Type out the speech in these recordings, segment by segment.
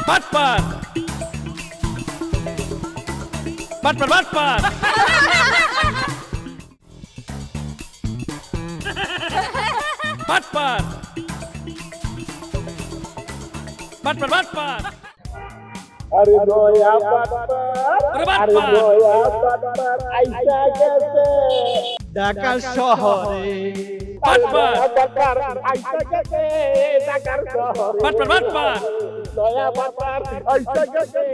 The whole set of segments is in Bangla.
বাটপার বাটপার বাটপার বাটপার বাটপার বাটপার আরে দয়া বাটপার আরে আরে বাটপার দয়া বাটপার আইসা গেছে ঢাকা শহরে বাটপার বাটপার আইসা গেছে ঢাকার শহরে বাটপার বাটপার দয়া বাটপার আইসা গেছে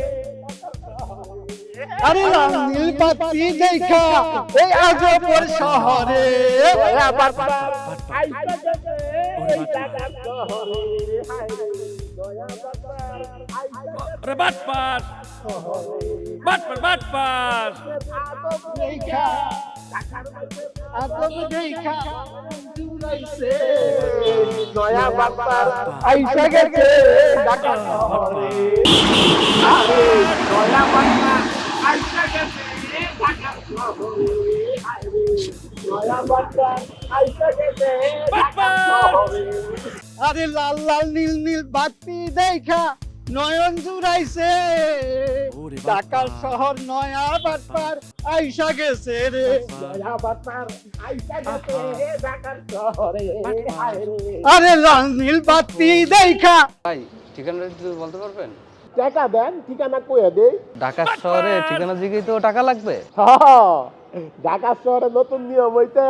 আরে নীল বাতি দেখা এই আজবর শহরে দয়া বাটপার আইসা গেছে ঢাকার শহরে হায় রে দয়া বাটপার আইসা গেছে আরে বাটপার বাটপার বাটপার দেখা আজব দেখা জুড়াইছে দয়া বাটপার আইসা গেছে ঢাকার শহরে আরে দয়া বাটপার আইসা গেছে ঢাকার শহরে হায় রে দয়া বাটপার আইসা গেছে ঢাকার শহরে আরে লাল লাল নীল নীল বাতি দেখা নয়ন জুড়াইছে ওরে বাবা। ঢাকা শহর নয়া বাটপার আইসা গেছে রে দয়া বাটপার আইসা গেছে ঢাকার শহরে হায় রে আরে লাল নীল বাতি দেখা ভাই ঠিকানাটা একটু বলতে পারবেন? টাকা দেন ঠিকানা কইয়া দেই ঢাকা শহরে ঠিকানা জিগেই তো টাকা লাগবে। ঢাকা শহরে নতুন নিয়ম হইতে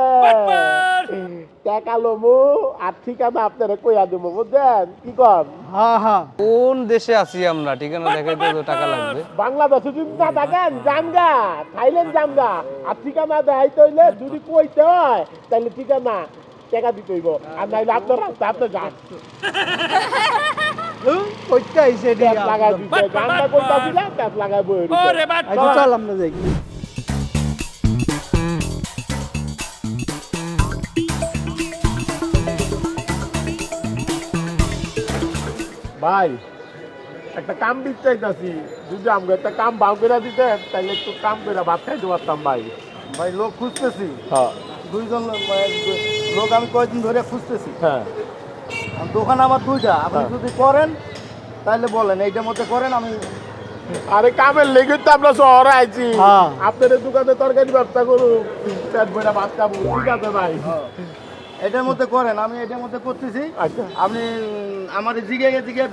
টাকা লমু আর ঠিকানা আপনারা কইয়া দেবো বুঝছেন কি কর হ্যাঁ হ্যাঁ কোন দেশে আছি আমরা? ঠিকানা দেখাইতে তো টাকা লাগবে। বাংলাদেশে যদি না থাকেন জামগা থাইল্যান্ড জামগা আর ঠিকানা দেখাইতে হইলে যদি কইতে হয় তাহলে ঠিকানা টাকা দিতে হইব আর নাইলে আপনার রাস্তা আপনি যান কইতে আইছে রে ট্যাপ লাগাই দিতে জামগা কইতা দিলে ট্যাপ লাগাই বই ওরে বাটপার আচ্ছা চল আমরা যাই ভাই একটা কাম দিতে চাইতাছি যদি আমাকে একটা কাম ভাও করে দিতেন তাহলে একটু কাম করে ভাত খাইতে পারতাম ভাই ভাই লোক খুঁজতেছি হ্যাঁ দুইজন লোক আমি কয়েকদিন ধরে খুঁজতেছি হ্যাঁ আর দোকান আমার দুইটা আপনি হ্যাঁ। যদি করেন তাহলে বলেন এইটার মধ্যে করেন আমি আরে কামের লেগে তো আমরা শহরে আইছি হ্যাঁ। আপনাদের দোকানে তরকারি ব্যবসা করুন পেট ভরে ভাত খাবো ঠিক আছে ভাই এটার মধ্যে করেন আমি এটার মধ্যে করতেছি আচ্ছা আপনি আমার জিগে জিগে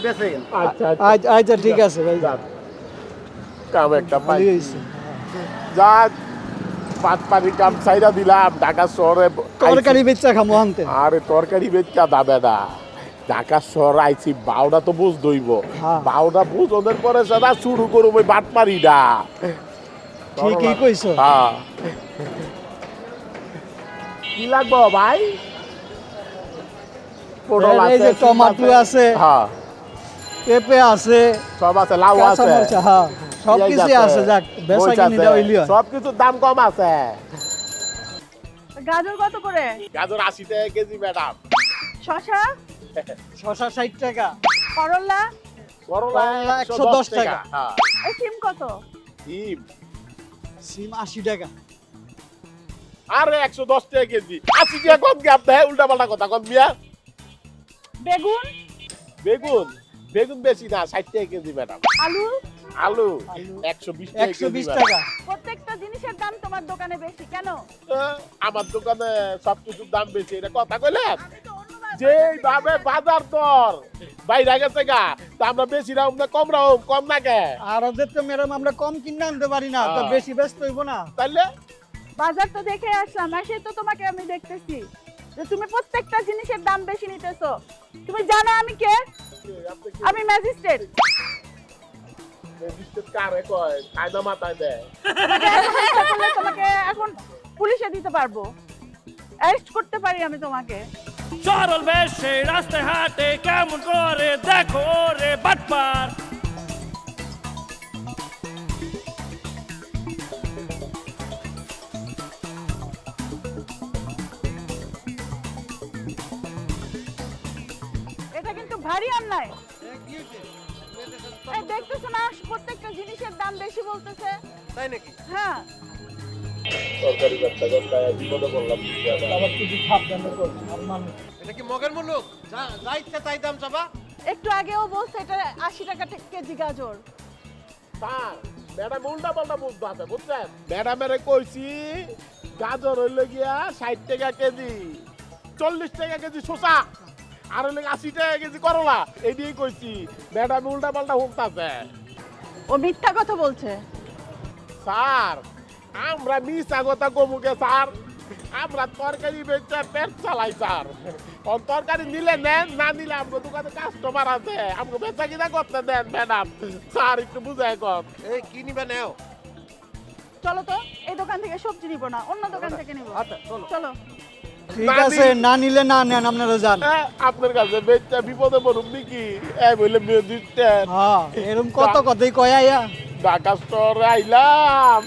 বেঁচে আচ্ছা আচ্ছা ঠিক আছে ভাই যাক। কাম একটা পাই ভালোই হইছে যা পাঁচ পানি কাম চাইরা দিলাম ঢাকা শহরে তরকারি বেচা খামো আনতে আরে তরকারি বেচা দাবে না ঢাকা শহরে আইছি বাউডা তো বুঝ দইব হ্যাঁ। বাউডা বুঝ ওদের পরে সেটা শুরু করুম ওই বাটপারিটা ঠিকই কইছো হ্যাঁ কি লাগবো ভাই পটল এই যে আছে, টমাটো সিম আছে হ্যাঁ পেঁপে আছে সব আছে লাউ কাঁচা আছে মরিচ হ্যাঁ সব পেঁয়াজ কিছুই আছে যাক বেচা মরিচ কিনি আছে, দেওয়া হইলি হয়। সব কিছুর দাম কম আছে গাজর কত করে? গাজর 80 টাকা কেজি ম্যাডাম শশা? শশা 60 টাকা করলা? করলা করলা 110 110 টাকা। হ্যাঁ এই সিম কত? সিম সিম 80 টাকা আরে 110 টাকা কেজি 80 টাকা কম কি আপনি উল্টা পাল্টা কথা কম মিয়া বেগুন? বেগুন বেগুন বেশি না 60 টাকা কেজি ম্যাডাম আলু? আলু 120 টাকা কেজি 120 ম্যাডাম। টাকা প্রত্যেকটা জিনিসের দাম তোমার দোকানে বেশি কেন? আমার দোকানে সবকিছুর দাম বেশি এটা কথা কইলেন আমি তো অন্য বাজার যেইভাবে বাজার দর বাইরে গেছে গা তা আমরা বেশি রাম না কম রাম কম না কে আর ওদের তো ম্যাডাম আমরা কম কিনে আনতে পারি না তো হ্যাঁ। বেশি ব্যস্ত হইব না তাইলে বাজার তো দেখে আসলাম এসে তো তোমাকে আমি দেখতেছি যে তুমি প্রত্যেকটা জিনিসের দাম বেশি নিতেছো তুমি জানো আমি কে? আপনি কি আমি ম্যাজিস্ট্রেট রেজিস্টার কারে কয় কায়দা মাথায় দেয় তোমাকে এখন পুলিশে দিতে পারবো অ্যারেস্ট করতে পারি আমি তোমাকে সরল বেশে রাস্তায় হাটে কেমন করে দেখো রে বাটপার এটা কিন্তু ভারী অন্যায় এই দেখতেছো না প্রত্যেকটা জিনিসের দাম বেশি বলতেছে তাই নাকি? হ্যাঁ সরকারি ব্যবসা করতে বিপদে বললাম আবার কিছু সাবধানে কর আর মানুষ এটা কি মগের মুলুক? যা ইচ্ছা তাই দাম চাবা? একটু আগেও বলছে এটা 80 টাকা কেজি গাজর। স্যার ম্যাডাম উল্টা পাল্টা বুঝতে আছে বুঝছেন, ম্যাডামের কইছি গাজর হইল গিয়া 60 টাকা কেজি, 40 টাকা কেজি শসা, আর হইল 80 টাকা কেজি করলা, এই দিয়ে কইছি। ম্যাডাম উল্টা পাল্টা হুকতাছে। ও মিথ্যা কথা বলছে। স্যার আমরা মিছা কথা কমুকে স্যার, আমরা তরকারি বেচে পেট চালাই স্যার। কোন তরকারি নিলে নেন, না নিলে আমরা দোকানে কাস্টমার আছে, আমাকে বেচা কিনা করতে দেন ম্যাডাম। স্যার একটু বুঝাই কর। এই কি নিবে নাও? চলো তো, এই দোকান থেকে সবজি নিব না, অন্য দোকান থেকে নিব। আচ্ছা চলো। চলো। ঠিক আছে, না নিলে না নেন, আপনারা যান। আপনার কাছে বেচা বিপদে পড়ুন নাকি? এই বলে মেয়ে দিচ্ছেন। হ্যাঁ, এরকম কত কথাই কয় আইয়া। ঢাকা শহরে আইলাম,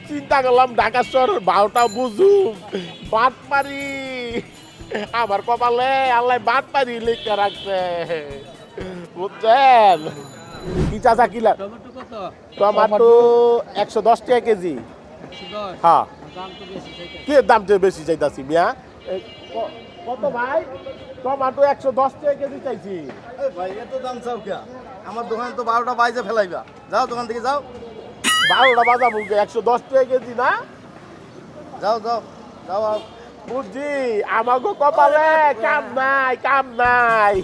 চিন্তা করলাম ঢাকা শহরের ভাওটা বুঝুম, বাট মারি আমার কপালে আল্লাহ বাট মারি লিখে রাখছে বুঝছেন। কি চাচা কিলা? টমাটো 110 টাকা কেজি। হ্যাঁ কি দাম তো বেশি চাইতাছি মিয়া। কত ভাই? টমাটো 110 টাকা কেজি চাইছি। এই ভাই এত দাম চাও কে? আমার দোকানে তো 12টা বাইজে ফেলাইবা। যাও দোকান থেকে যাও। 12টা বাজা বলতে 110 টাকা কেজি না? যাও যাও যাও। বুঝছি আমাগো কপালে কাম নাই, কাম নাই।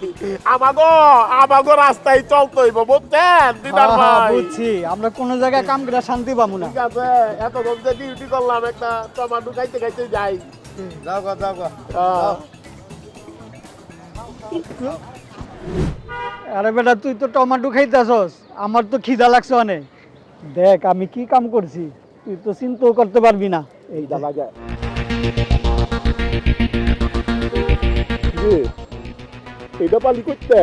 আমাগো রাস্তায় চলতে হইব বুঝছেন দিদার ভাই। বুঝছি, আমরা কোনো জায়গায় কাম করে শান্তি পাবো না। ঠিক আছে, এত যে ডিউটি করলাম, একটা টমাটো খাইতে খাইতে যাই। যাও গো যাও গো। আরে বেটা, তুই তো টমেটো খাইতেছস, আমার তো খিদা লাগছে অনেক। দেখ আমি কি কাম করছি, তুই তো চিন্তাও করতে পারবি না। এই এইটা লাগে এইটা পালি করতে।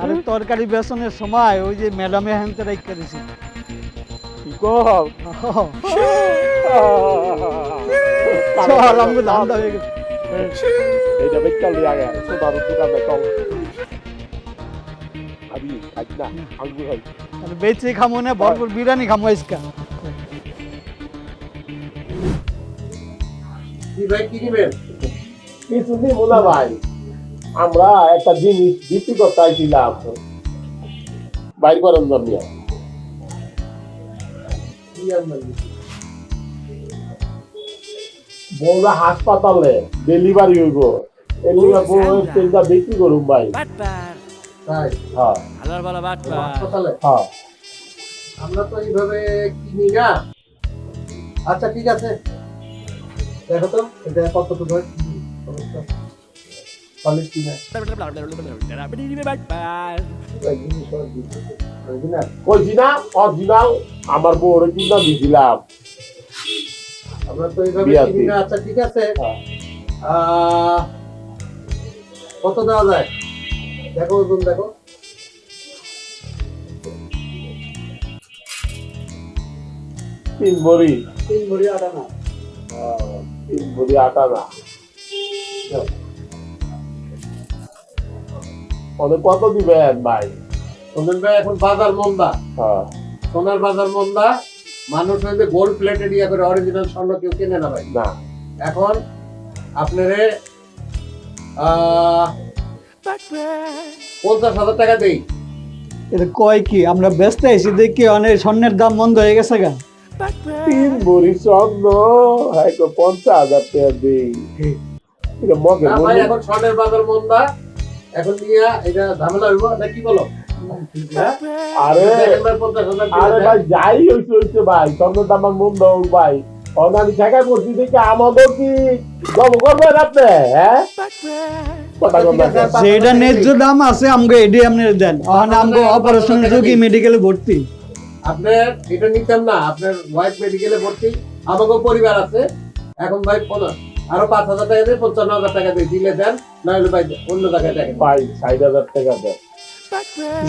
আরে তরকারি বেসনের সময় ওই যে ম্যাডামে হ্যান্তে রাইখা দিছি। কি কর? চল আমাকে ধান্দা হয়ে গেছে। এইটা বেকাল দিয়ে আগে সোনার দোকানে চল। আমি খাই না, আঙ্গুর খাই। আরে বেচে খামো না, ভরপুর বিরিয়ানি খামো আজকে। কি ভাই কি নিবেন? কিছু দিন মোলা ভাই, আমরা একটা জিনিস বিক্রি করতে আইছিলাম, বাইর করেন জমিয়া। বউরা হাসপাতালে ডেলিভারি হইব, এর লিগা বউয়ের তেলটা বিক্রি করুম ভাই। বাটপার তাই হ্যাঁ হালার বালা বাটপার। হাসপাতালে হ্যাঁ আমরা তো এইভাবে কিনি না। আচ্ছা ঠিক আছে, দেখো তো এটা কতটুকু হয়। কলেজ কিনা বাটপার। কইছি না অরিজিনাল, আমার বউরে কিনা দিছিলাম। আমরা তো এইভাবে বিয়াতি। কিনি না। আচ্ছা ঠিক আছে, হ্যাঁ। কত দেওয়া যায় দেখো, ওজন দেখো। 3 ভরি। 3 ভরি আটা না। 3 ভরি আটা না। অনেক কত দিবেন ভাই? ওজন ভাই এখন বাজার মন্দা, হ্যাঁ সোনার বাজার মন্দা। মানুষ হইতে গোল্ড প্লেটেড ইয়া করে, অরিজিনাল স্বর্ণ কেউ কেনে না ভাই। না এখন আপনারে 50,000 টাকা দেই। এটা কয় কি, আমরা ব্যস্ত আছি দেখি অনেক স্বর্ণের দাম বন্ধ হয়ে গেছে গা। 3 ভরি স্বর্ণ, হ্যাঁ 50,000 টাকা দিই। এটা মগে না ভাই, এখন স্বর্ণের বাজার মন্দা, এখন নিয়ে এটা ঝামেলা হইব না, কি বলো? হ্যাঁ? আরে দেখেন ভাই, 50,000 আরে দিয়ে ভাই দেন। যাই হইছে ভাই, স্বর্ণের দাম মন দাও ভাই। অন আমি ঠেকাই পড়ছি দেখে আমাদের কি জব করবেন আপনি? হ্যাঁ কথা ঠিক আছে, কথা যেটা ন্যায্য দাম আছে আমাকে এডি আপনি দেন। ওখানে আমাকে অপারেশনের যোগী মেডিকেলে ভর্তি। আপনার এটা নিতাম না, আপনার ওয়াইফ মেডিকেলে ভর্তি, আমাকেও পরিবার আছে। এখন ভাই আরো 5,000 টাকা দিয়ে 55,000 টাকা দিয়ে দিলে দেন, না হলে ভাই অন্য জায়গায় দেখেন। ভাই 60,000 টাকা দেন।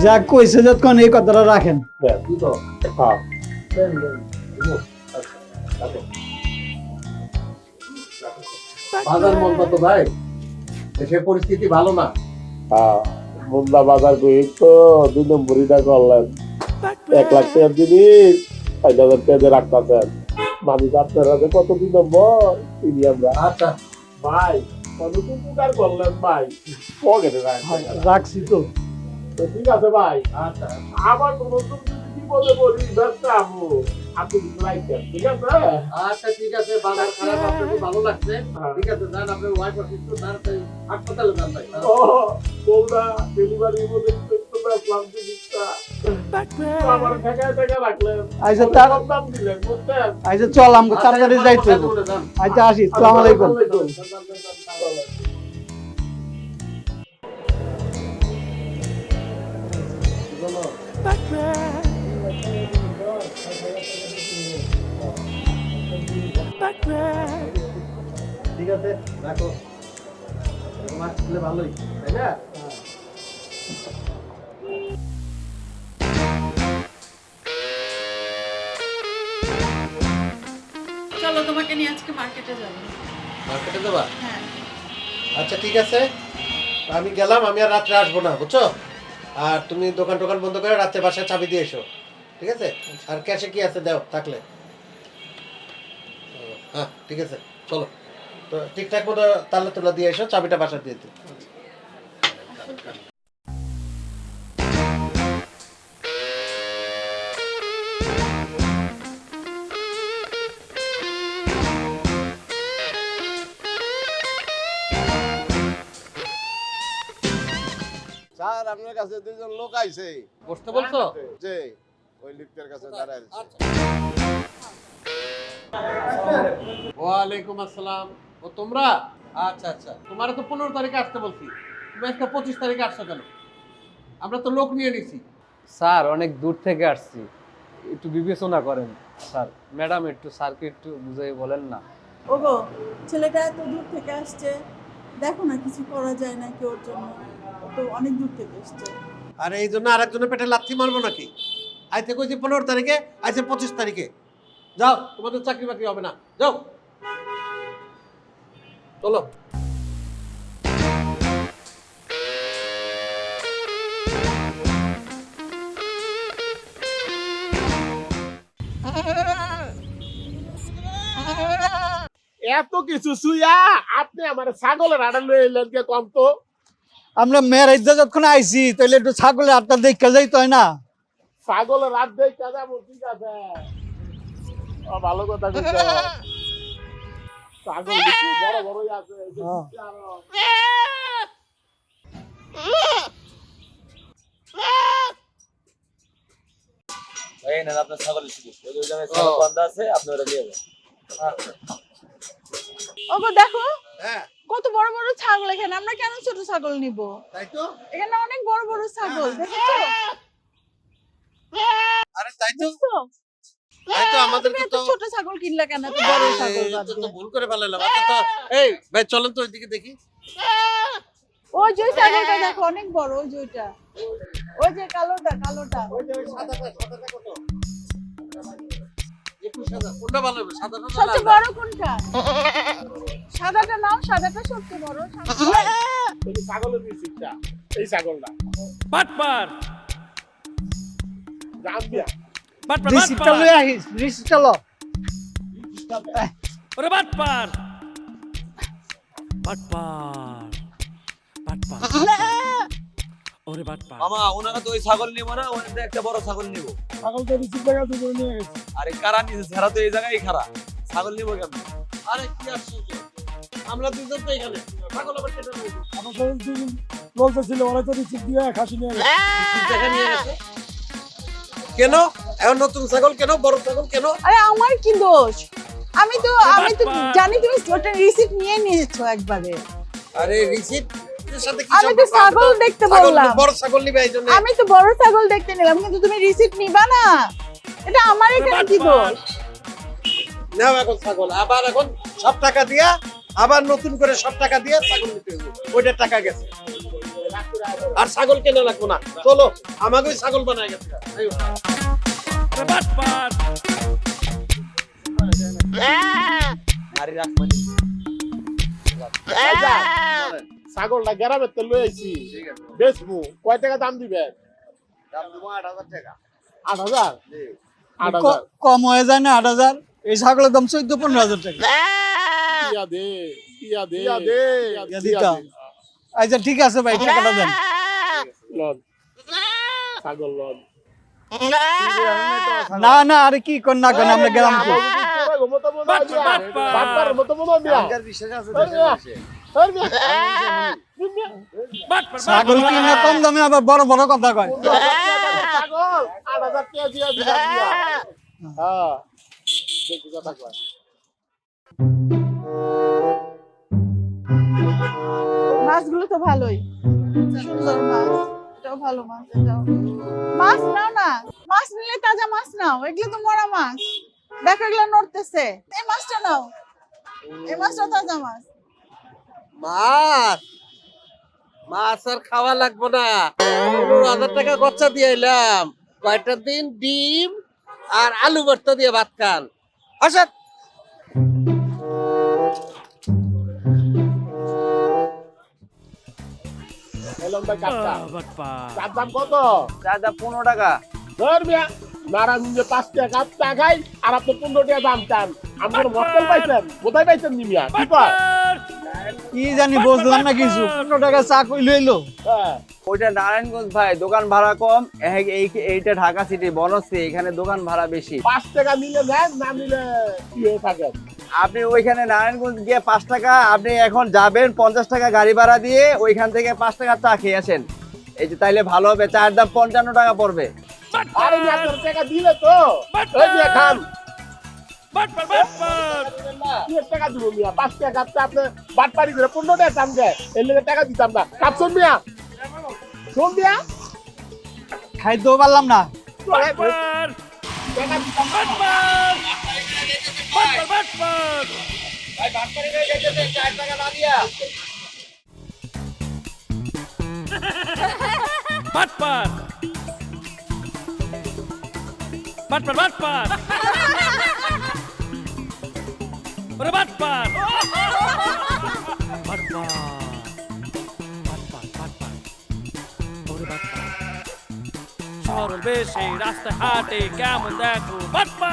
যা কইছে যতক্ষণ এই কথাটা রাখেন। দেন কি তো? হ্যাঁ দেন দেন। আচ্ছা, বাজার মন্দা তো ভাই, দেশের পরিস্থিতি ভালো না। হ্যাঁ মুন্দা বাজার কই তো 2 নম্বরিটা করলেন। 1 লাখ টাকার জিনিস 60,000 টাকা দিয়ে রাখতেছেন। মানুষ আপনারা যে কত 2 নম্বর চিনি আমরা। আচ্ছা ভাই নতুন উপকার করলেন ভাই পকেটে রাখছি তো। ঠিক আছে ভাই আচ্ছা আবার কোনো নতুন কি বলে বলি ব্যস্ত আমু আপনি রাখবেন ঠিক আছে আচ্ছা ঠিক আছে বাজার খারাপ আপনাকে ভালো লাগছে ঠিক আছে যান আপনার ওয়াইফ অসুস্থ তাড়াতাড়ি হাসপাতালে যান ভাই ও বলদা ডেলিভারি বলে তো আসলাম চিকিৎসা আমার ঠেকা রাখলেন আচ্ছা তার কম দাম দিলেন বুঝছেন আচ্ছা চল আমাকে তাড়াতাড়ি যাইতে হবে। আচ্ছা আসি, আসসালামু আলাইকুম। ঠিক আছে রাখো তোমার ছেলে ভালোই তাই না চলো তোমাকে নিয়ে আজকে মার্কেটে যাবো। মার্কেটে যাবা হ্যাঁ আচ্ছা ঠিক আছে আমি গেলাম আমি আর রাত্রে আসবো না বুঝছো আর তুমি দোকান টোকান বন্ধ করে রাত্রে বাসায় চাবি দিয়ে এসো ঠিক আছে আর ক্যাশে কি আছে দাও থাকলে হ্যাঁ ঠিক আছে চলো তো ঠিকঠাক মতো তাহলে তোলা দিয়ে এসো চাবিটা বাসা দিয়ে দিও স্যার আপনার কাছে দুইজন লোক আইছে বসতে বলছো যে ওই লিফটের কাছে দাঁড়ায় আছে ওয়ালাইকুম আসসালাম ও তোমরা আচ্ছা আচ্ছা তোমার তো 15 তারিখে আসতে বলছি তুমি আজকে 25 তারিখে আসছো কেন আমরা তো লোক নিয়ে নিছি স্যার অনেক দূর থেকে আসছি, একটু বিবেচনা করেন স্যার। ম্যাডাম একটু স্যারকে একটু বুঝাই বলেন না। ওগো ছেলেটা এত দূর থেকে আসছে, দেখো না কিছু করা যায় না কি ওর জন্য, ও তো অনেক দূর থেকে এসছে। আর এই জন্য আরেকজনের পেটে লাথি মারবো নাকি আইতে কইছি 15 তারিখে আইছে 25 তারিখে যাও তোমাদের চাকরি বাকরি হবে না যাও চলো এত কিছু সুইয়া আপনি আমার ছাগলের আড়াল লয়ে এলেন কে কম তো আমরা মেয়ের ইজ্জত যখন আইছি তাহলে একটু ছাগলের আটটা দেখে যাইতে হয় না? ছাগলের রাত দেখে যাবো ঠিক আছে ও ভালো কথা কইছো ছাগল দেখি বড় বড়ই আছে এই যে দিচ্ছে আরো। এই নেন আপনার ছাগলের টিকিট, ওই জায়গায় ছাগল বান্ধা আছে, আপনি ওটা নিয়ে যান। ওগো দেখো হ্যাঁ কত বড় বড় ছাগল এখানে, আমরা কেন ছোট ছাগল নিব? তাই তো এখানে অনেক বড় বড় ছাগল দেখেছো? আরে তাই তো দেখছো? তাই তো আমাদের তুমি এত তো ছোট ছাগল কিনলা কেন, এত বড় ছাগল বাদ তো দিয়ে? ভুল করে ফেলালাম আচ্ছা তো এই ভাই চলেন তো ওইদিকে দেখি ওই যে ছাগলটা দেখো অনেক বড়, ওই যে ওইটা, ওই যে কালোটা কালোটা। ওই যে সাদাটা কত 21,000 কোনটা ভালো হবে সাদাটা না সবচেয়ে লালটা? বড় কোনটা? সাদাটা নাও, সাদাটা সবচেয়ে বড়। এই যে ছাগলের বিচিটা এই ছাগলটা বাটপার জাম্বিয়া বাটপার রিসিপ্টটা বাটপার লয়ে আহিস, রিসিপ্টটা ল। ওরে বাটপার বাটপার বাটপার ওরে বাটপার মামা ওনারা তো ওই ছাগল নিব না, ওনাদের একটা বড় ছাগল নিব। ছাগল তো রিসিপ্ট জায়গা থেকে নিয়ে গেছে। আরে কারা নিছে, ছাড়া তো এই জায়গায় খারা, ছাগল নিব কেমন? আরে কি আশ্চর্য আমরা দুজন তো এখানে ছাগল আবার কেটে নেব আমার ছাগল দুজন বলতেছিল ওরা তো রিসিপ্ট দিয়ে খাসি নিয়ে গেছে। দেখা নিয়ে গেছে কেন এখন নতুন ছাগল কেন বড় ছাগল কেন আরে আমার কি দোষ? আমি তো জানি তুমি ওটা রিসিপ্ট নিয়ে নিয়েছো একবারে। আরে রিসিট এর সাথে কি আমি তো ছাগল দেখতে বললাম, বড় ছাগল নিবে এই জন্য আমি তো বড় ছাগল দেখতে নিলাম, কিন্তু তুমি রিসিপ্ট নিবা না, এটা আমার এখানে কি দোষ? নাও এখন ছাগল আবার এখন সব টাকা দিয়া আবার নতুন করে সব টাকা দিয়ে ছাগল নিতে হবে ওইটা টাকা গেছে আর ছাগল কেনা লাগবো না চলো আমাকে ওই ছাগল বানায় গেছে আইও। ওরে বাটপার আরে রাখমানি ছাগলটা গ্রামের তো লয়ে আইছি বেচবো কয় টাকা দাম দিবেন দাম দেবো 8,000 টাকা 8,000 8,000 কম হয়ে যায় না 8,000? এই ছাগলের দাম 14-15,000 টাকা। টিয়া দে টিয়া দে ইয়া দিতাম। আচ্ছা ঠিক আছে ভাই, টাকাটা দেন। লন ছাগল লন না না, আরে কি কর না কেন, আমরা গেলাম তো। বাটপার মতো মনে হয় মিয়া। বিশ্বাস আছে ওই মিয়া। বাটপার ছাগল কিনে কম দামে আবার বড় বড় কথা কয়। ছাগল 8,000 টাকা দিয়া দিলাম মিয়া। হ্যাঁ দেখি কথা কয়। মাছগুলো তো ভালোই, সুন্দর মাছ, এটাও ভালো মাছ, এটাও। মাছ নাও না, মাছ নিলে তাজা মাছ নাও, এগুলো তো মরা মাছ, দেখো এগুলো নড়তেছে। এই মাছটা নাও, এই মাছটা তাজা মাছ। মাছ মাছ আর খাওয়া লাগবো না, 15,000 টাকা খরচা দিয়ে এলাম, কয়টা দিন ডিম আর আলু ভর্তা দিয়ে ভাত খান। আসেন। এলাম ভাই কাটটা। বাটপার তার দাম কত? চাচা 15 টাকা। ধর মিয়া, নারায়ণগঞ্জে 5 টাকা কাপ চা খাই আর আপনি 15 টাকা দাম চান। আমার মক্কেল পাইছেন? কোথায় পাইছেন নি মিয়া? কি কয়? কি জানি বুঝলাম না কিছু, 15 টাকা চা কই লইলো। হ্যাঁ। ওইটা নারায়ণগঞ্জ ভাই, দোকান ভাড়া কম। এইটা ঢাকা সিটি বনশ্রী, এখানে দোকান ভাড়া বেশি। 5 টাকা নিলে নেন, না নিলে কি হয়ে থাকেন? আপনি ওইখানে নারায়ণগঞ্জ গিয়ে 5 টাকা, আপনি এখন যাবেন 50 টাকা গাড়ি ভাড়া দিয়ে, ওইখান থেকে 5 টাকা চা খেয়ে আসেন। এই যে তাইলে ভালো হবে, চার দাম 55 টাকা পড়বে। আরে মিয়া, তোর টাকা দিলে তো? ওই মিয়া খান। বাটপার বাটপার 1 টাকা দিব মিয়া, 5 টাকা কাপটা আপনি বাটপারি করে 15 টাকা দাম দেয়, এর লেগে টাকা দিতাম না। কাপ শোন মিয়া, শোন মিয়া, খাইতেও পারলাম না। বাটপার টাকা দিতাম না। বাটপার বাটপার বাটপার বাটপার বাটপার বাটপার ওরে বাটপার বাটপার বাটপার বাটপার ওরে বাটপার সরল বেশে রাস্তায় হাটে কেমন দেখো বাটপার